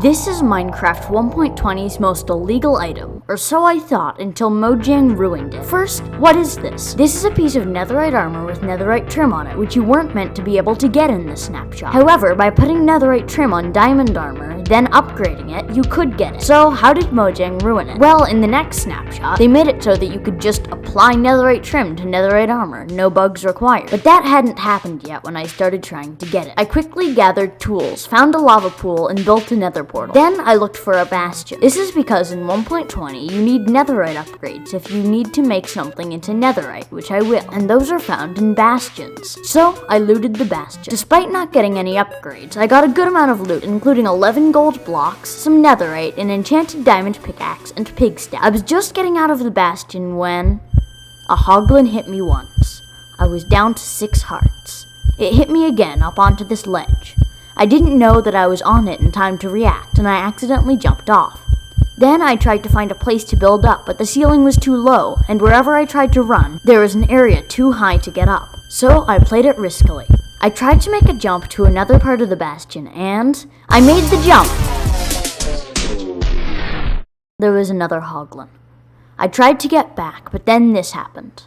This is Minecraft 1.20's most illegal item, or so I thought until Mojang ruined it. First, what is this? This is a piece of netherite armor with netherite trim on it, which you weren't meant to be able to get in this snapshot. However, by putting netherite trim on diamond armor, then upgrading it, you could get it. So how did Mojang ruin it? Well, in the next snapshot, they made it so that you could just apply netherite trim to netherite armor, no bugs required. But that hadn't happened yet when I started trying to get it. I quickly gathered tools, found a lava pool, and built a nether portal. Then I looked for a bastion. This is because in 1.20 you need netherite upgrades if you need to make something into netherite, which I will, and those are found in bastions. So I looted the bastion. Despite not getting any upgrades, I got a good amount of loot, including 11 gold blocks, some netherite, an enchanted diamond pickaxe, and pig staff. I was just getting out of the bastion when a hoglin hit me once. I was down to 6 hearts. It hit me again up onto this ledge. I didn't know that I was on it in time to react, and I accidentally jumped off. Then I tried to find a place to build up, but the ceiling was too low, and wherever I tried to run, there was an area too high to get up. So I played it riskily. I tried to make a jump to another part of the bastion, and I made the jump! There was another hoglin. I tried to get back, but then this happened.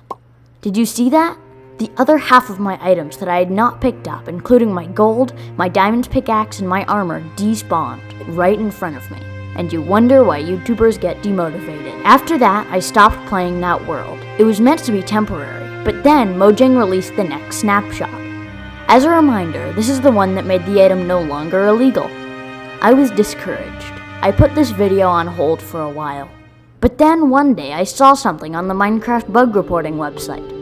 Did you see that? The other half of my items that I had not picked up, including my gold, my diamond pickaxe, and my armor, despawned right in front of me. And you wonder why YouTubers get demotivated. After that, I stopped playing that world. It was meant to be temporary, but then Mojang released the next snapshot. As a reminder, this is the one that made the item no longer illegal. I was discouraged. I put this video on hold for a while. But then one day I saw something on the Minecraft bug reporting website.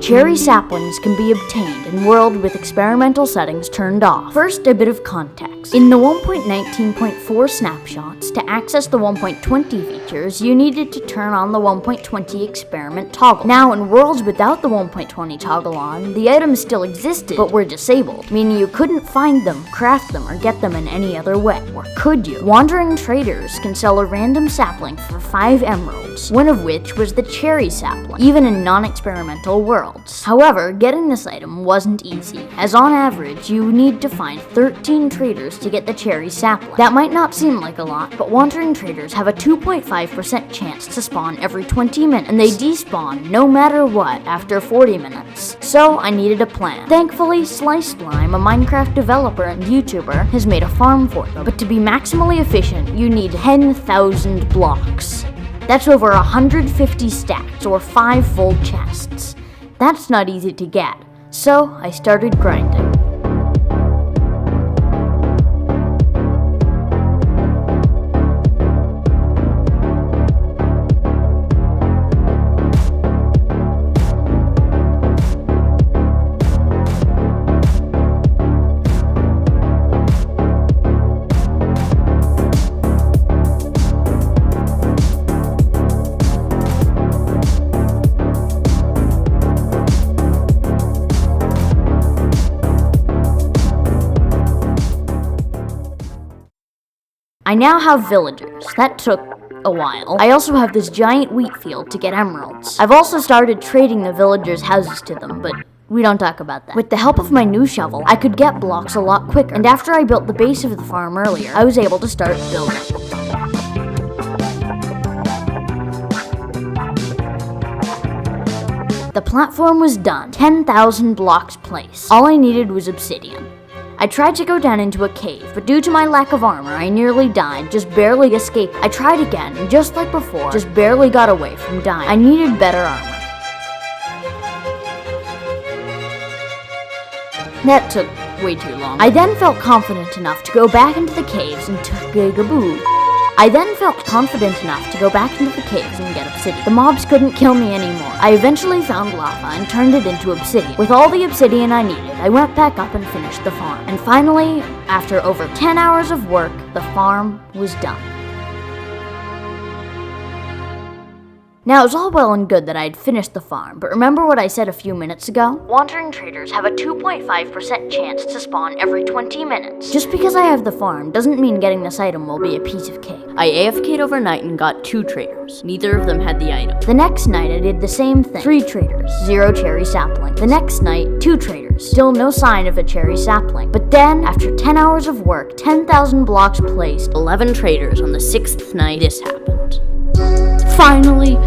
Cherry saplings can be obtained in world with experimental settings turned off. First, a bit of context. In the 1.19.4 snapshots, to access the 1.20 features, you needed to turn on the 1.20 experiment toggle. Now, in worlds without the 1.20 toggle on, the items still existed, but were disabled, meaning you couldn't find them, craft them, or get them in any other way. Or could you? Wandering traders can sell a random sapling for 5 emeralds, one of which was the cherry sapling, even in non-experimental worlds. However, getting this item wasn't easy, as on average, you need to find 13 traders to get the cherry sapling. That might not seem like a lot, but wandering traders have a 2.5% chance to spawn every 20 minutes, and they despawn no matter what after 40 minutes. So I needed a plan. Thankfully, Sliced Lime, a Minecraft developer and YouTuber, has made a farm for them. But to be maximally efficient, you need 10,000 blocks. That's over 150 stacks, or 5 full chests. That's not easy to get, so I started grinding. I now have villagers. That took a while. I also have this giant wheat field to get emeralds. I've also started trading the villagers' houses to them, but we don't talk about that. With the help of my new shovel, I could get blocks a lot quicker. And after I built the base of the farm earlier, I was able to start building. The platform was done. 10,000 blocks placed. All I needed was obsidian. I tried to go down into a cave, but due to my lack of armor, I nearly died, just barely escaped. I tried again, and just like before, just barely got away from dying. I needed better armor. That took way too long. I then felt confident enough to go back into the caves and get obsidian. The mobs couldn't kill me anymore. I eventually found lava and turned it into obsidian. With all the obsidian I needed, I went back up and finished the farm. And finally, after over 10 hours of work, the farm was done. Now, it was all well and good that I had finished the farm, but remember what I said a few minutes ago? Wandering traders have a 2.5% chance to spawn every 20 minutes. Just because I have the farm doesn't mean getting this item will be a piece of cake. I AFK'd overnight and got 2 traders. Neither of them had the item. The next night I did the same thing. 3 traders, 0 cherry sapling. The next night, 2 traders. hours. Still no sign of a cherry sapling. But then, after 10 hours of work, 10,000 blocks placed, 11 traders on the 6th night, this happened. Finally,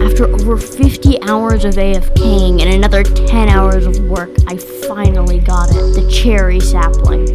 after over 50 hours of AFKing and another 10 hours of work, I finally got it. The cherry sapling.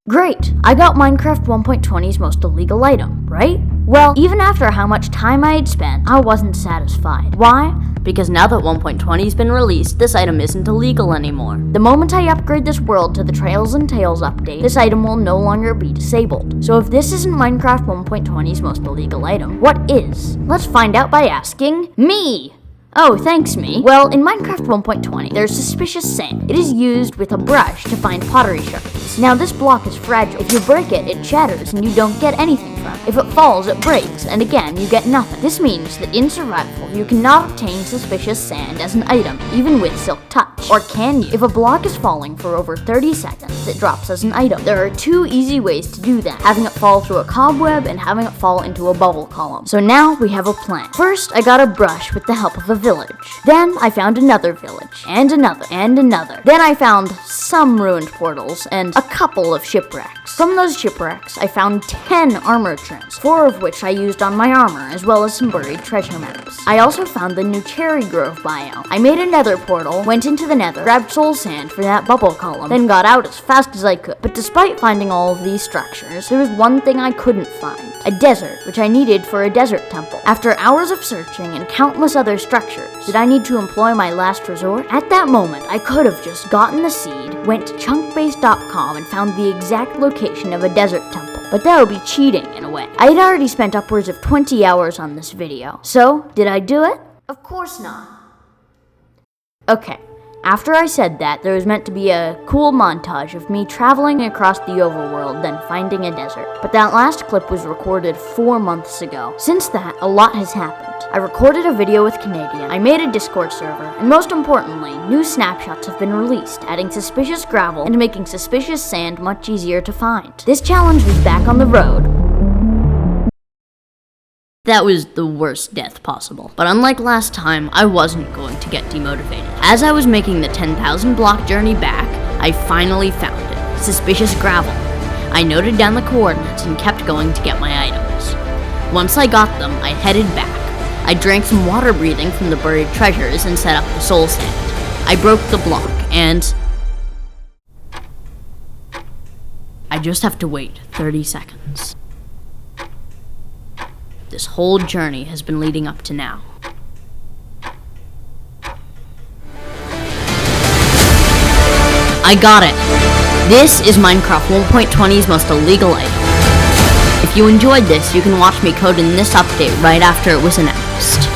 Great! I got Minecraft 1.20's most illegal item, right? Well, even after how much time I had spent, I wasn't satisfied. Why? Because now that 1.20's been released, this item isn't illegal anymore. The moment I upgrade this world to the Trails and Tales update, this item will no longer be disabled. So if this isn't Minecraft 1.20's most illegal item, what is? Let's find out by asking me! Oh, thanks, me. Well, in Minecraft 1.20, there's suspicious sand. It is used with a brush to find pottery shards. Now, this block is fragile. If you break it, it shatters and you don't get anything from it. If it falls, it breaks, and again, you get nothing. This means that in survival, you cannot obtain suspicious sand as an item, even with Silk Touch. Or can you? If a block is falling for over 30 seconds, it drops as an item. There are two easy ways to do that, having it fall through a cobweb and having it fall into a bubble column. So now we have a plan. First, I got a brush with the help of a village. Then I found another village, and another, and another. Then I found some ruined portals, and a couple of shipwrecks. From those shipwrecks, I found 10 armor trims, 4 of which I used on my armor, as well as some buried treasure maps. I also found the new Cherry Grove biome. I made a nether portal, went into the nether, grabbed soul sand for that bubble column, then got out as fast as I could. But despite finding all of these structures, there was one thing I couldn't find. A desert, which I needed for a desert temple. After hours of searching and countless other structures, did I need to employ my last resort? At that moment, I could have just gotten the seed, went to chunkbase.com and found the exact location of a desert temple. But that would be cheating in a way. I had already spent upwards of 20 hours on this video. So, did I do it? Of course not. Okay. After I said that, there was meant to be a cool montage of me traveling across the overworld, then finding a desert. But that last clip was recorded 4 months ago. Since that, a lot has happened. I recorded a video with Canadian, I made a Discord server, and most importantly, new snapshots have been released, adding suspicious gravel and making suspicious sand much easier to find. This challenge was back on the road. That was the worst death possible. But unlike last time, I wasn't going to get demotivated. As I was making the 10,000 block journey back, I finally found it. Suspicious gravel. I noted down the coordinates and kept going to get my items. Once I got them, I headed back. I drank some water breathing from the buried treasures and set up the soul sand. I broke the block, and I just have to wait 30 seconds. This whole journey has been leading up to now. I got it! This is Minecraft 1.20's most illegal item. If you enjoyed this, you can watch me code in this update right after it was announced.